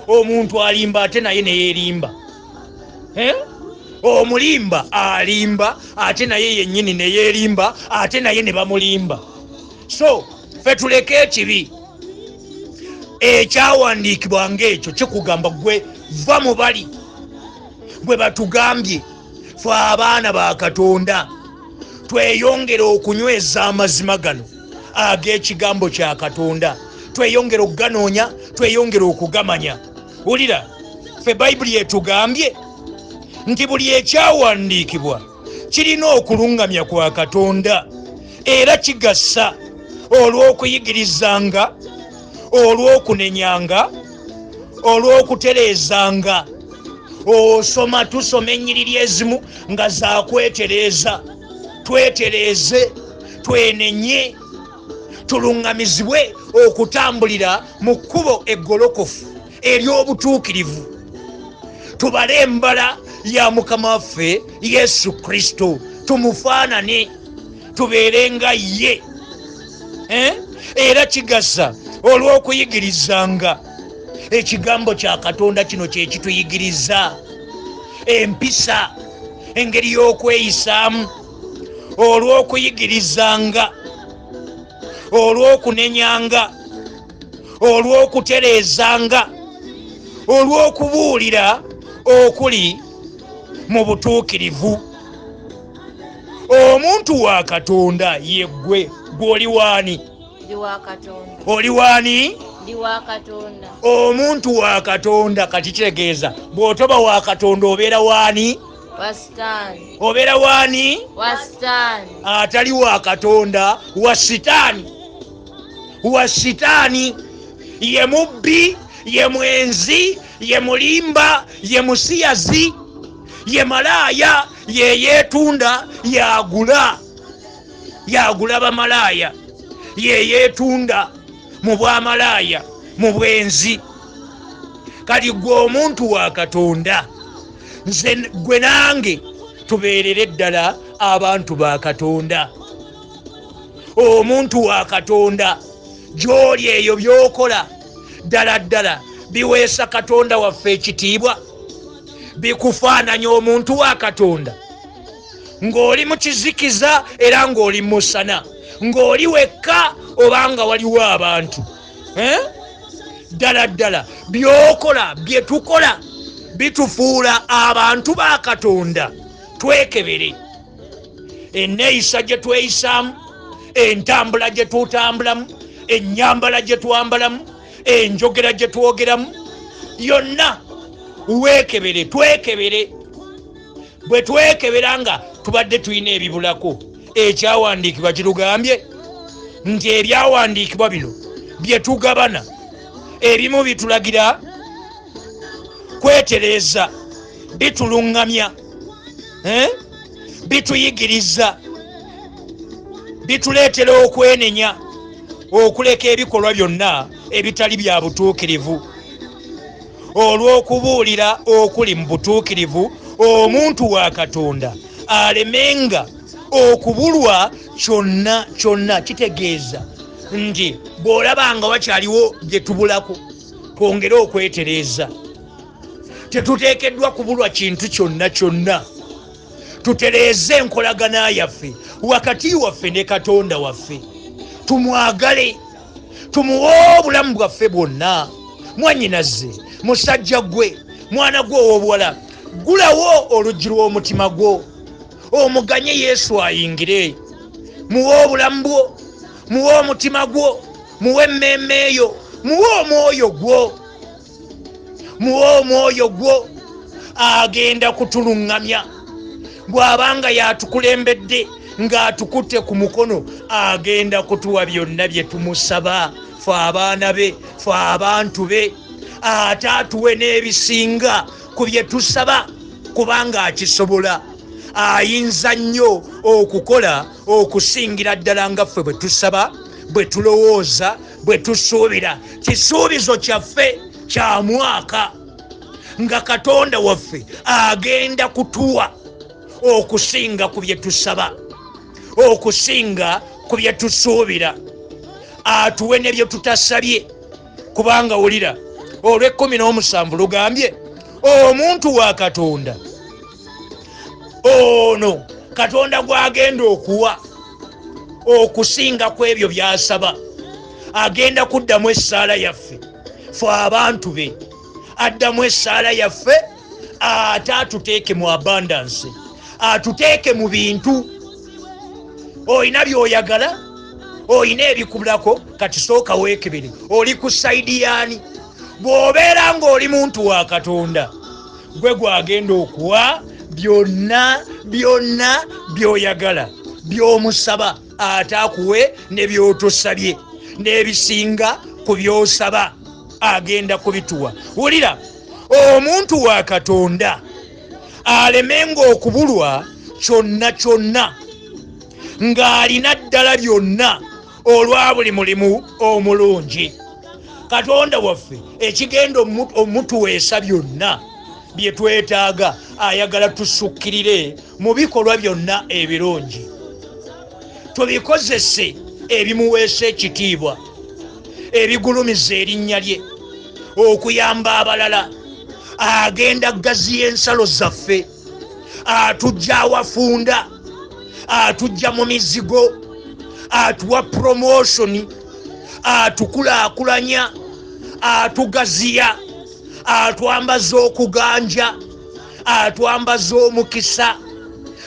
Omuntu alimba ate naye ne yeerimba. Omulimba alimba ate naye yennyini ne yeerimba ate naye ne bamulimba. So fe tuleke ekibi. Ekyawandiikibwa ng'ekyo kikugamba gwe va mu bali bwe batugambye fe abaana ba Katonda tweyongere okunyweza amazima gano ag'ekigambo kya Katonda, tweyongere okuganoonya, tweyongere okugamanya. Wulira, fe Bayibuli etugambye nti buli ekyawandiikibwa kirina okuluŋŋamya kwa Katonda. Era kigasa olw'okuyigirizanga, olw'okunenyanga, olw'okutereezanga. Tusoma ennyiriri ezimu nga zakwetereeza. Twetereeze, twenenye, tuluŋŋamizibwe okutambulira mu kkubo eggolokofu ery'obutuukirivu. Tubale embala ya Mukama waffe Yesu Kristo, tumufaanane, tubeere nga ye. Era kigasa olw'okuyigirizanga. Ekigambo kya Katonda kino kye kituyigiriza empisa, engeri y'okweyisaamu, olw'okuyigirizanga, olw'okunenyanga, olw'okutereezanga, olw'okubuulira okuli mu butuukirivu. Omuntu wa Katonda ye ggwe. Gw'oli waani? Ndi wa Katonda. Oli waani? Ndi wa Katonda. Omuntu wa Katonda kati kitegeeza bw'otoba wa Katonda obeera waani? Wa sitaani. Obeera waani? Wa sitaani. Atali wa Katonda, wa sitaani. Wa sitaani ye mubbi, ye mwenzi, ye mulimba, ye musiyazi, ye malaaya, ye yeetunda, yagula bamalaaya, ye yeetunda mu bwamalaaya, mu bwenzi. Kati gwe omuntu wa Katonda, nze gwe nange tubeerere ddala abantu ba Katonda. Omuntu wa Katonda gy'oli eyo by'okola ddala ddala biweesa Katonda waffe ekitiibwa, bikufaananya omuntu wa Katonda ng'oli mu kizikiza era ng'oli mu musana, ng'oli wekka obanga waliwo abantu. Ddala ddala by'okola, bye tukola bitufuula abantu ba Katonda. Twekebere enneeyisa gye tweyisaamu, entambula gye tutambulamu, ennyambala gye twambalamu, enjogera gye twogeramu, yonna weekebere, twekebere. Bwe twekebera nga tubadde tulina ebibulako, ekyawandiikibwa kirugambye nti ebyawandiikibwa bino bye tugabana ebimu bitulagira kwetereeza, bituluŋŋamya, bituyigiriza, bituleetera okwenenya, okuleka ebikolwa byonna ebitali bya butuukirivu. olw'okubuulira okuli mu butuukirivu omuntu wa Katonda alemenga okubulwa kyonna kyonna. Kitegeeza nti bw'olabanga wakyaliwo bye tubulako twongere okwetereeza. Tetuteekeddwa kubulwa kintu kyonna kyonna. Tutereeze enkolagana yaffe wakati waffe ne Katonda waffe, tumwagale, tumuwe obulamu bwaffe bwonna. Mwannyinazze, musajja gwe, mwana gwe ow'obuwala, gulawo oluggi lw'omutima gwo, omuganye Yesu ayingire. Muwe obulamu bwo, muwe omutima gwo, muwe emmeeme eyo, muwe omwoyo gwo, muwe omwoyo gwo. Agenda kutuluŋŋamya bw'abanga yatukulembedde ng'atukutte ku mukono, agenda kutuwa byonna bye tumusaba, fe abaana be, fe abantu be. Ate atuwe n'ebisinga ku bye tusaba kubanga akisobola. Ayinza nnyo okukola okusingira ddala nga ffe bwe tusaba, bwe tulowooza, bwe tusuubira. Kisuubizo kyaffe kya mwaka nga Katonda waffe agenda kutuwa okusinga ku bye tusaba, okusinga ku bye tusuubira. Atuwe ne bye tutasabye kubanga wulira olw'17 lugambye omuntu wa Katonda ono Katonda gw'agenda okuwa okusinga ku ebyo by'asaba. Agenda kuddamu essaala yaffe fe abantu be, addamu essaala yaffe ate atuteeke mu abundance, atuteeke mu bintu. Oyina by'oyagala, oyina ebikubulako, kati sooka weekebere, oli ku sayidi yaani? Bw'obeera ng'oli muntu wa Katonda, gwe gwagenda okuwa byonna byonna by'oyagala, by'omusaba, ate akuwe ne by'otosabye n'ebisinga ku by'osaba, agenda kubituwa. Wulira, omuntu wa Katonda alemenga okubulwa kyonna kyonna, ng'alina ddala byonna olwa buli mulimu omulungi. Katonda waffe ekigenda omutuweesa byonna bye twetaaga, ayagala tusukkirire mu bikolwa byonna ebirungi, tubikozese ebimuweesa ekitiibwa, ebigulumiza erinnya lye, okuyamba abalala. Agenda gaziya ensalo zaffe, atujja awafunda, atujja mu mizigo, atuwa promotion, atukulaakulanya, atugaziya, atwambaza okuganja, atwambaza omukisa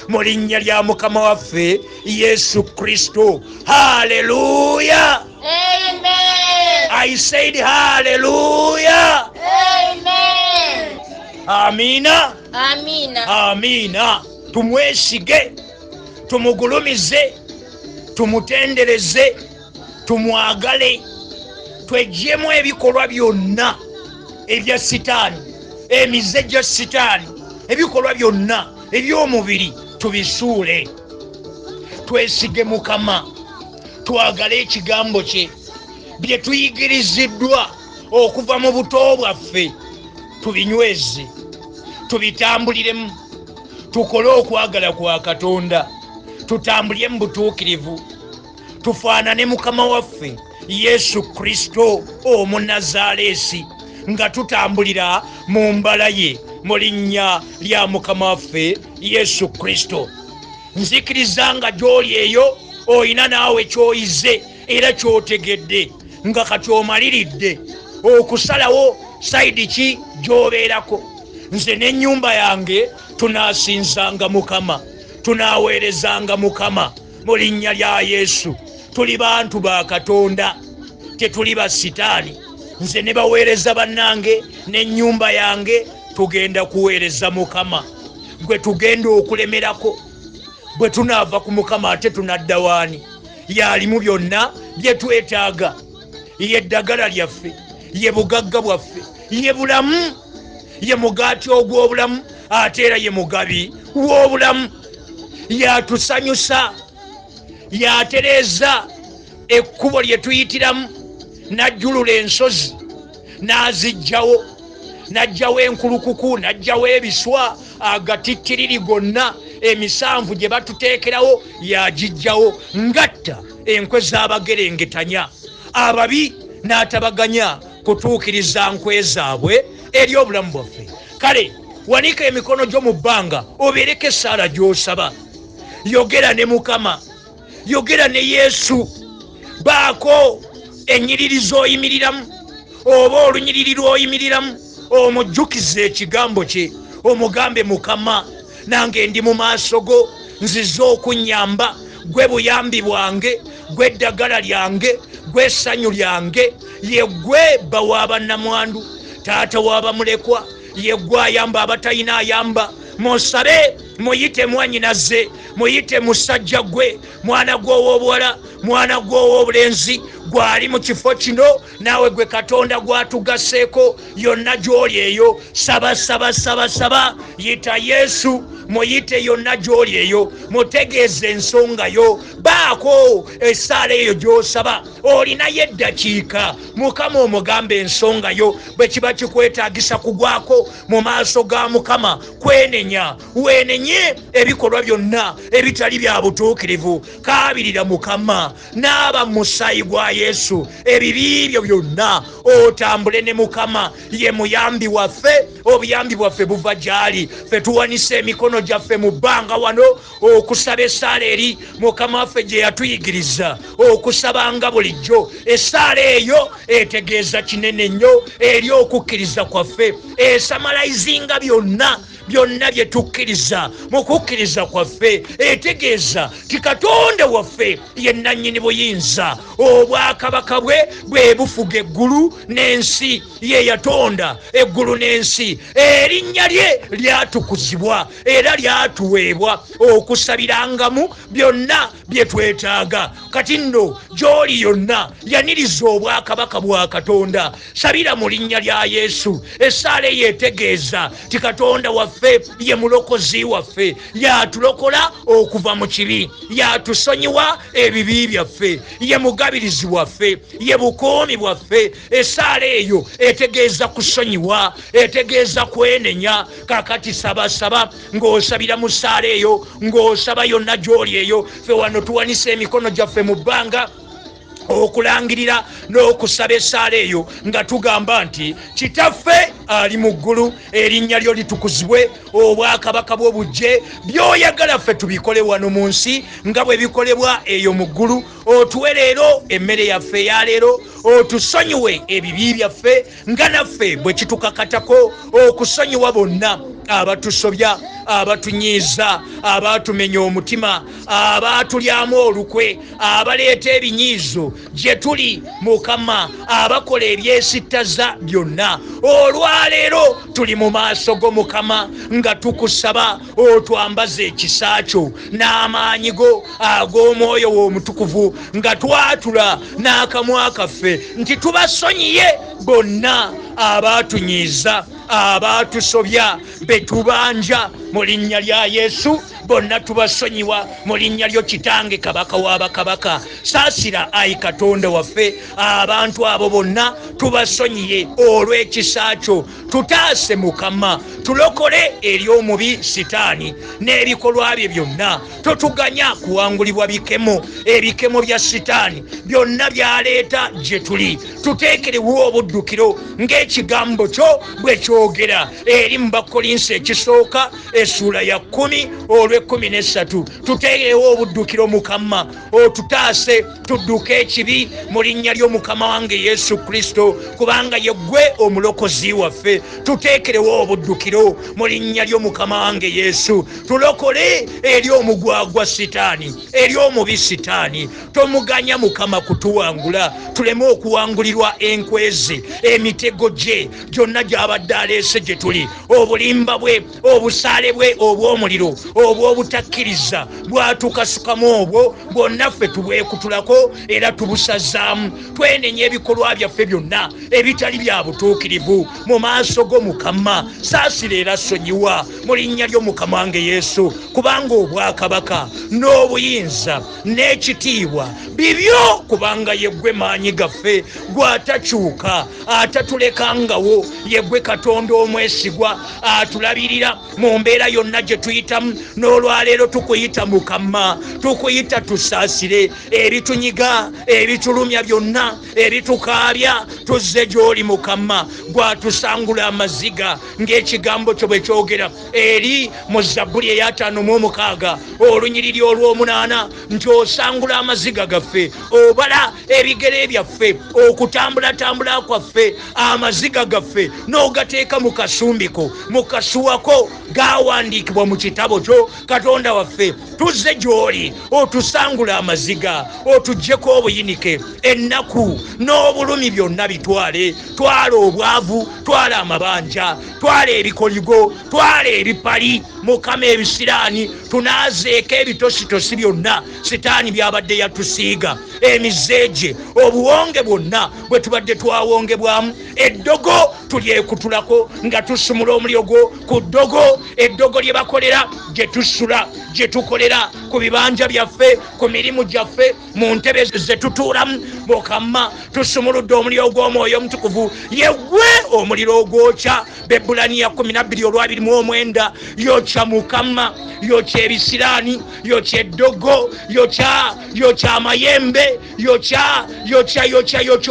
mu linnya lya Mukama waffe Yesu Kristo. Hallelujah. Amen. I said hallelujah. Amen. Amina. Amina. Amina. Tumwesige, tumugulumize, tumutendereze, tumwagale, twejjemu ebikolwa byonna ebya Sitaani, emize gya Sitaani, ebikolwa byonna eby'omubiri tubisuule. Twesige Mukama, twagale ekigambo kye, bye tuyigiriziddwa okuva mu buto bwaffe tubinyweze, tubitambuliremu, tukole okwagala kwa Katonda, tutambulye mu butuukirivu, tufaanane Mukama waffe Yesu Kristo Omunnazaaleesi, nga tutambulira mu mbala ye mu linnya lya Mukama waffe Yesu Kristo. Nzikiriza nga gy'oli eyo oyina naawe ky'oyize era ky'otegedde nga kati omaliridde okusalawo sayidi ki gy'obeerako. Nze n'ennyumba yange tunaasinzanga Mukama, tunaaweerezanga Mukama mu linnya lya Yesu. Tuli bantu ba Katonda, tetuli ba Sitaani. Nze ne baweereza bannange n'ennyumba yange tugenda kuweereza Mukama. Gwe tugenda okulemerako bwe tunaava ku Mukama ate tunadda waani? Y'alimu byonna bye twetaaga, ye ddagala lyaffe, ye bugagga bwaffe, ye bulamu, ye mugaati ogw'obulamu, ate era ye mugabi w'obulamu. Yatusanyusa, yatereeza ekkubo lye tuyitiramu, n'ajjulula ensozi n'aziggyawo, najjawo enkulukuku, najjawo ebiswa, agatittiriri gonna, emisanvu gye batuteekerawo yagijjawo, ngatta enkwe z'abagerengetanya, ababi n'atabaganya kutuukiriza nkwe zaabwe eri obulamu bwaffe. Kale wanika emikono gyo mu bbanga obeereko essaala gy'osaba, yogera ne Mukama, yogera ne Yesu, baako ennyiriri z'oyimiriramu oba olunyiriri lw'oyimiriramu, omujjukize ekigambo kye, omugambe Mukama, nange ndi mu maaso go, nzize okunnyamba, gwe buyambi bwange, gwe ddagala lyange, gwe essanyu lyange, ye gwe bba w'abannamwandu, taata w'abamulekwa, ye gwe ayamba abatalina ayamba. Musabe, muyite mwannyinaze, muyite musajja gwe, mwana gwe ow'obuwala, mwana gwe ow'obulenzi, gwali mu kifo kino, naawe gwe Katonda gwatugaseeko, yonna gy'oli eyo, saba saba saba saba, yita Yesu, muyite yonna gy'oli eyo, mutegeeze ensonga yo, baako essaala eyo gy'osaba, olinayo eddakiika, Mukama omugambe ensonga yo, bwe kiba kikwetaagisa kugwako mu maaso ga Mukama, kwenenya, wenenye ebikolwa byonna ebitali bya butuukirivu, kaabirira Mukama, naaba mu musaayi gwa Yesu, ebibi byo byonna, otambule ne Mukama, ye muyambi waffe, obuyambi bwaffe buva gy'ali, ffe tuwanise emikono gyaffe mu bbanga wano okusaba essaala eri Mukama waffe gye yatuyigiriza okusabanga bulijjo. Essaala eyo etegeeza kinene nnyo eri okukkiriza kwaffe, esamalayizinga byonna bye tukkiriza mu kukkiriza kwaffe, etegeeza ti Katonda waffe ye nannyini buyinza, obwakabaka bwe bwe bufuga eggulu n'ensi, ye yatonda eggulu n'ensi, erinnya lye lyatukuzibwa era lyatuweebwa okusabirangamu byonna bye twetaaga. Kati nno gy'oli yonna yaniriza obwakabaka bwa Katonda, sabira mu linnya lya Yesu. Essaala eyo etegeeza ti Katonda waffe ye mulokozi waffe, yatulokola okuva mu kibi, yatusonyiwa ebibi byaffe, ye mugabirizi waffe, ye bukuumi bwaffe. Essaala eyo etegeeza kusonyiwa, etegeeza kwenenya. Kakati sabasaba ng'osabira mu ssaala eyo, ng'osaba yonna gy'oli eyo. Ffe wano tuwanise emikono gyaffe mu bbanga okulangirira n'okusaba essaala eyo nga tugamba nti Kitaffe ali mu ggulu, erinnya lyo litukuzibwe, obwakabaka bwo bujje, by'oyagala ffe tubikole wano mu nsi nga bwe bikolebwa eyo mu ggulu. Otuwe leero emmere yaffe eya leero, otusonyiwe ebibi byaffe nga naffe bwe kitukakatako okusonyiwa bonna abatusobya, abatunyiiza, abatumenya omutima, abatulyamu olukwe, abaleeta ebinyiizo gye tuli Mukama, abakola ebyesittaza byonna. Olwaleero tuli mu maaso go Mukama nga tukusaba otwambaze ekisa kyo n'amaanyi go ag'omwoyo w'omutukuvu, nga twatula n'akamwa kaffe nti tubasonyiye bonna abatunyiiza, abatusobya, betubanja mu linnya lya Yesu, bonna tubasonyiwa mu linnya lyo Kitange Kabaka w'abakabaka. Saasira ayi Katonda waffe, abantu abo bonna tubasonyiye olw'ekisa kyo. Tutaase Mukama, tulokole eri omubi Sitaani n'ebikolwa bye byonna. Totuganya kuwangulibwa bikemo, ebikemo bya Sitaani byonna byaleeta gye tuli. Tuteekerewo obuddukiro ng'ekigambo kyo bwe kyogera eri mu Bakolinsi ekisooka essula ya 10 olw'13. Tuteekerewo obuddukiro Mukama, otutaase tudduke ekibi mu linnya ly'Omukama wange Yesu Kristo, kubanga ye ggwe omulokozi waffe. Tuteekerewo obuddukiro mu linnya ly'Omukama wange Yesu, tulokole eri omugwagwa Sitaani, eri omubi Sitaani. Tomuganya Mukama kutuwangula, tuleme okuwangulirwa enkweze, emitego gye gyonna gy'abadde aleese gye tuli, obulimba bwe, obusaale obukolebwe obw'omuliro obw'obutakkiriza bwatukasukamu obwo bwonna ffe tubwekutulako era tubusazaamu twenenya ebikolwa byaffe byonna ebitali bya butuukirivu mu maaso go Mukama. Saasira era sonyiwa mu linnya ly'Omukama wange Yesu, kubanga obwakabaka n'obuyinza n'ekitiibwa bibyo, kubanga yeggwe maanyi gaffe gwatakyuka atatulekangawo, yeggwe Katonda omwesigwa atulabirira mu mbeera yonna gye tuyitamu. N'olwaleero tukuyita Mukama, tukuyita tusaasire ebitunyiga ebitulumya byonna ebitukaabya, tuzze gy'oli Mukama. Gwatusangula amaziga ng'ekigambo kyo bwe kyogera eri mu Zabbuli eya 5:6 olunyiriri olw'omunaana nti osangula amaziga gaffe, obala ebigere byaffe, okutambulatambula kwaffe, amaziga gaffe n'ogateeka mu kasumbiko, mu kasuwako gawandiikibwa mu kitabo kyo. Katonda waffe, tuzze gy'oli otusangula amaziga, otuggyeko obuyinike, ennaku n'obulumi byonna bitwale. Twala obwavu, twala amabanja, twala ebikoligo, twala ebipali Mukama, ebisiraani tunaazeeko ebitositosi byonna sitaani byabadde yatusiiga, emizeege, obuwonge bwonna bwe tubadde twawongebwamu. Eddogo tulyekutulako nga tusumula omuliro gwo ku ddogo, eddogo lye bakolera gye tusula, gye tukolera ku bibanja byaffe, ku mirimu gyaffe, mu ntebe ze tutuulamu. Mukama, tusumuludde omuliro gw'Omwoyo Omutukuvu, yeggwe omuliro ogwokya. Bebulaniya 12:29 yokya Mukama, yokya ebisiraani, yokya eddogo, yokya amayembe, yokya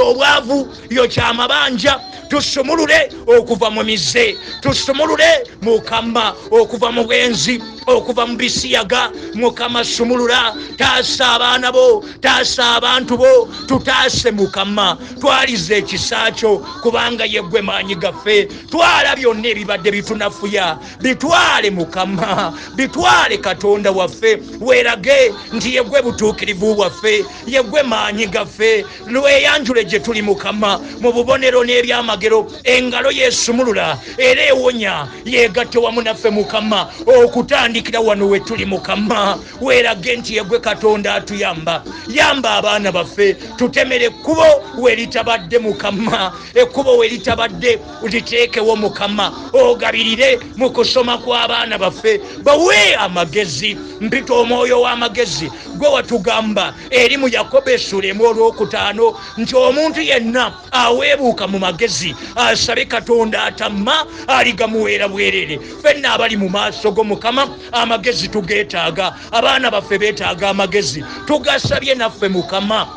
obwavu, yokya amabanja. Tusumulule okuva mu mize, tusumulule Mukama okuva mu bwenzi, okuva mu bisiyaga. Mukama, sumulula, taasa abaana bo, taasa abantu bo, tutaase Mukama, twalize ekisa kyo, kubanga yeggwe maanyi gaffe. Twala byonna ebibadde bitunafuya, bitwale Mukama, bitwale Katonda waffe, weerage nti yeggwe butuukirivu bwaffe, yeggwe maanyi gaffe. Lweyanjule gye tuli Mukama, mu bubonero n'ebyamagero, engalo yeesumulula era ewonya, yeegatte wamu naffe Mukama okutandikira wano we tuli Mukama. Weerage nti yeggwe Katonda atuyamba, yamba abaana baffe, tutemere ekkubo we litabadde Mukama, ekkubo we litabadde uliteekewo Mukama, ogabirire mu kusoma kw'abaana baffe, bawe amagezi. Mpita omwoyo w'amagezi gwe watugamba eri mu Yakobo 1:5 nti omuntu yenna aweebuuka mu magezi asabe Katonda atamma aligamuweera bwerere. Ffenna abali mu maaso go Mukama, amagezi tugeetaaga, abaana baffe beetaaga amagezi, tugasabye naffe Mukama.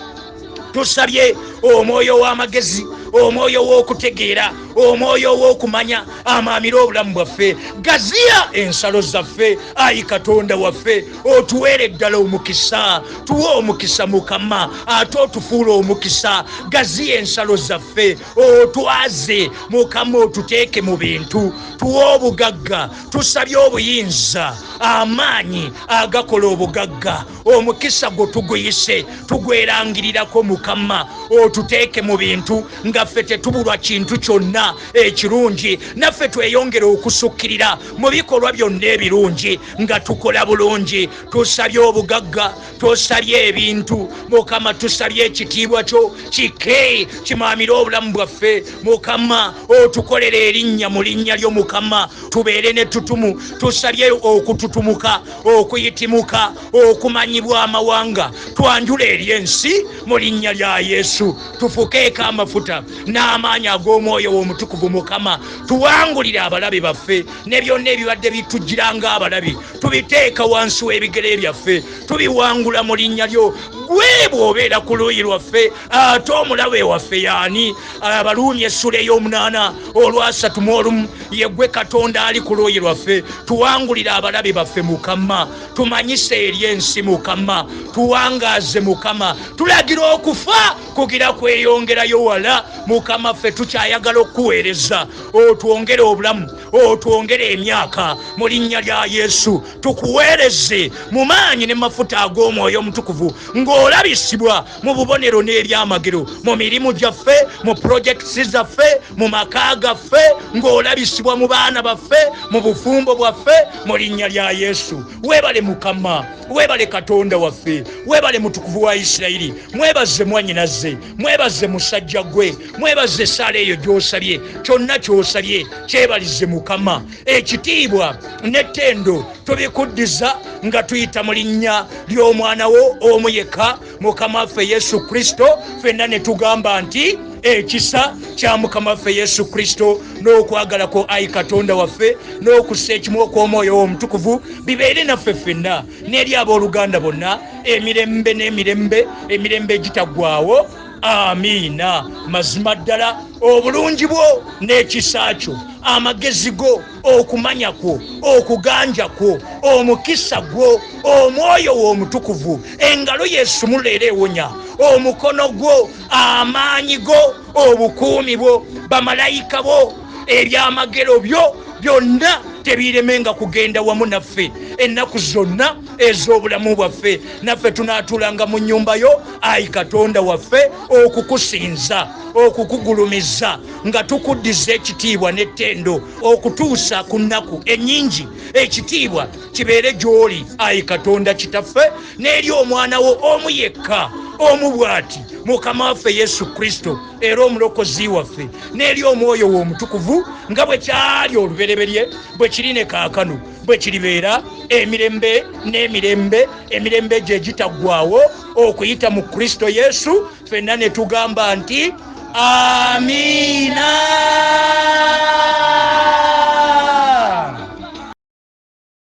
Tusabye omwoyo w'amagezi, omwoyo w'okutegeera, omwoyo w'okumanya amaamira obulamu bwaffe. Gaziya ensalo zaffe, ayi Katonda waffe, otuweere ddala omukisa. Tuwe omukisa Mukama, ate otufuula omukisa. Gaziya ensalo zaffe, otwaze Mukama, otuteeke mu bintu. Tuwe obugagga, tusabye obuyinza, amaanyi agakola obugagga. Omukisa gwo tuguyise, tugwerangirirako Mukama, otuteeke mu bintu nga ffe tetubulwa kintu kyonna ekirungi. Naffe tweyongere okusukkirira mu bikolwa byonna ebirungi nga tukola bulungi. Tusabye obugagga, tusabye ebintu Mukama, tusabye ekitiibwa kyo kike kimaamire obulamu bwaffe Mukama. Otukolere erinnya mu linnya lyo Mukama, tubeere ne tutumu. Tusabye okututumuka, okuyitimuka, okumanyibwa amawanga. Twanjula eri ensi mu linnya lya Yesu. Tufukeeko amafuta n'amaanyi ag'Omwoyo Omutukuvu Mukama. Tuwangulire abalabe baffe ne byonna ebibadde bitujjiranga abalabi, tubiteeka wansi w'ebigere byaffe, tubiwangula mu linnya lyo. Gwe bw'obeera ku luuyi lwaffe, ate omulabe waffe y'ani? Abaluumi 8:31 yeggwe Katonda ali ku luuyi lwaffe. Tuwangulire abalabe baffe Mukama, tumanyise eri ensi Mukama, tuwangaaze Mukama. Tulagira okufa kugira kweyongerayo wala Mukama, ffe tukyayagala tukuweereza otwongere obulamu otwongere emyaka mu linnya lya Yesu tukuweereze mu maanyi ne mafuta ag'omwoyo omutukuvu ng'olabisibwa mu bubonero n'ebyamagero mu mirimu gyaffe mu projects zaffe mu maka gaffe ng'olabisibwa mu baana baffe mu bufumbo bwaffe mu linnya lya Yesu. Weebale Mukama, weebale Katonda waffe, weebale mutukuvu wa Isirayiri, mwebaze mwannyinaze, mwebaze musajja gwe, mwebaze essaala eyo gy'osabye, kyonna ky'osabye kyebalize Mukama. Ekitiibwa n'ettendo tubikuddiza nga tuyita mu linnya ly'omwana wo omu yekka Mukama waffe Yesu Kristo, ffenna ne tugamba nti ekisa kya Mukama waffe Yesu Kristo n'okwagalako ayi Katonda waffe n'okussa ekimu okw'omwoyo omutukuvu bibeere naffe ffenna n'eri abooluganda bonna emirembe n'emirembe, emirembe egitaggwaawo. Amiina. Mazima ddala obulungi bwo n'ekisa kyo, amagezi go, okumanya kwo, okuganja kwo, omukisa gwo, omwoyo wo omutukuvu, engalo y'esumula era ewonya, omukono gwo, amaanyi go, obukuumi bwo, bamalayika bo, ebyamagero byo byonna tebiremenga kugenda wamu naffe ennaku zonna ez'obulamu bwaffe. Naffe tunaatulanga mu nnyumba yo ayi Katonda waffe okukusinza, okukugulumiza nga tukuddiza ekitiibwa n'ettendo okutuusa ku nnaku ennyingi. Ekitiibwa kibeere gy'oli ayi Katonda kitaffe n'eri omwana wo omu yekka omu bw'ati Mukama waffe Yesu Kristo era omulokozi waffe, n'eri omwoyo wo omutukuvu nga bwe kyali olubereberye bwe kiri ne kaakano bwe kiribeera emirembe n'emirembe, emirembe gye gitaggwaawo okuyita mu Kristo Yesu. Ffenna ne tugamba nti amiina.